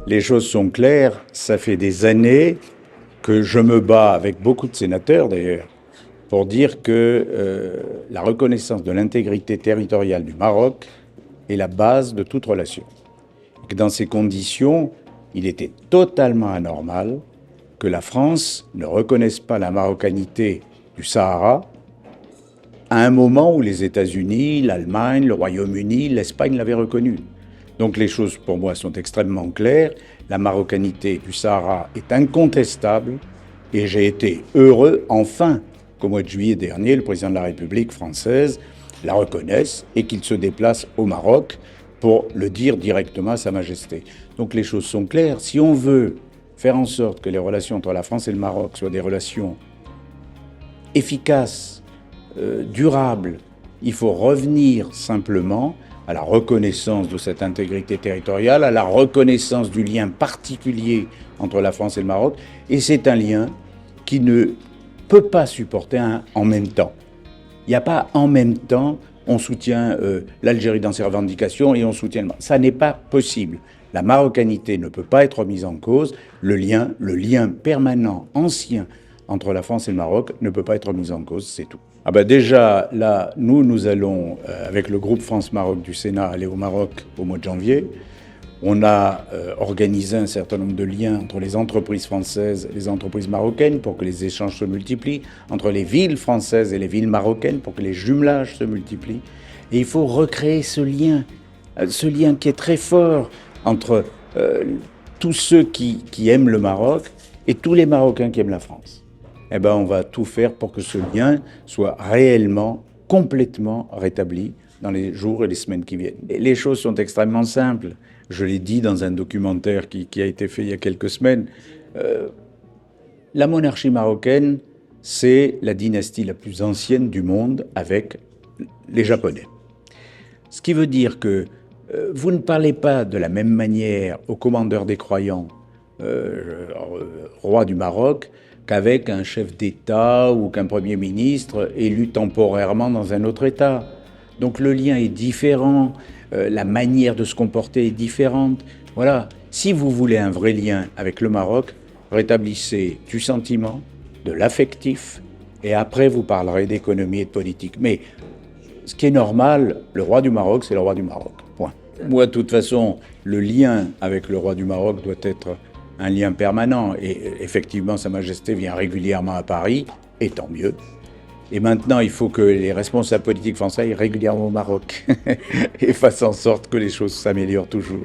Les choses sont claires, ça fait des années que je me bats, avec beaucoup de sénateurs d'ailleurs, pour dire que la reconnaissance de l'intégrité territoriale du Maroc est la base de toute relation. Et que dans ces conditions, il était totalement anormal que la France ne reconnaisse pas la marocanité du Sahara à un moment où les États-Unis, l'Allemagne, le Royaume-Uni, l'Espagne l'avaient reconnu. Donc les choses pour moi sont extrêmement claires. La marocanité du Sahara est incontestable et j'ai été heureux enfin qu'au mois de juillet dernier, le président de la République française la reconnaisse et qu'il se déplace au Maroc pour le dire directement à Sa Majesté. Donc les choses sont claires. Si on veut faire en sorte que les relations entre la France et le Maroc soient des relations efficaces, durables, il faut revenir simplement à la reconnaissance de cette intégrité territoriale, à la reconnaissance du lien particulier entre la France et le Maroc. Et c'est un lien qui ne peut pas supporter un en même temps. Il n'y a pas en même temps, on soutient l'Algérie dans ses revendications et on soutient le Maroc. Ça n'est pas possible. La marocanité ne peut pas être mise en cause. Le lien permanent, ancien, entre la France et le Maroc ne peut pas être mis en cause, c'est tout. Ah ben déjà, là, nous allons, avec le groupe France-Maroc du Sénat, aller au Maroc au mois de janvier. On a organisé un certain nombre de liens entre les entreprises françaises et les entreprises marocaines pour que les échanges se multiplient, entre les villes françaises et les villes marocaines pour que les jumelages se multiplient. Et il faut recréer ce lien qui est très fort entre tous ceux qui aiment le Maroc et tous les Marocains qui aiment la France. Eh ben, on va tout faire pour que ce lien soit réellement, complètement rétabli dans les jours et les semaines qui viennent. Et les choses sont extrêmement simples. Je l'ai dit dans un documentaire qui a été fait il y a quelques semaines. La monarchie marocaine, c'est la dynastie la plus ancienne du monde avec les Japonais. Ce qui veut dire que vous ne parlez pas de la même manière au commandeur des croyants, roi du Maroc, qu'avec un chef d'État ou qu'un Premier ministre élu temporairement dans un autre État. Donc le lien est différent, la manière de se comporter est différente. Voilà, si vous voulez un vrai lien avec le Maroc, rétablissez du sentiment, de l'affectif, et après vous parlerez d'économie et de politique. Mais ce qui est normal, le roi du Maroc, c'est le roi du Maroc, point. Moi, de toute façon, le lien avec le roi du Maroc doit être un lien permanent. Et effectivement, Sa Majesté vient régulièrement à Paris, et tant mieux. Et maintenant, il faut que les responsables politiques français aillent régulièrement au Maroc et fassent en sorte que les choses s'améliorent toujours.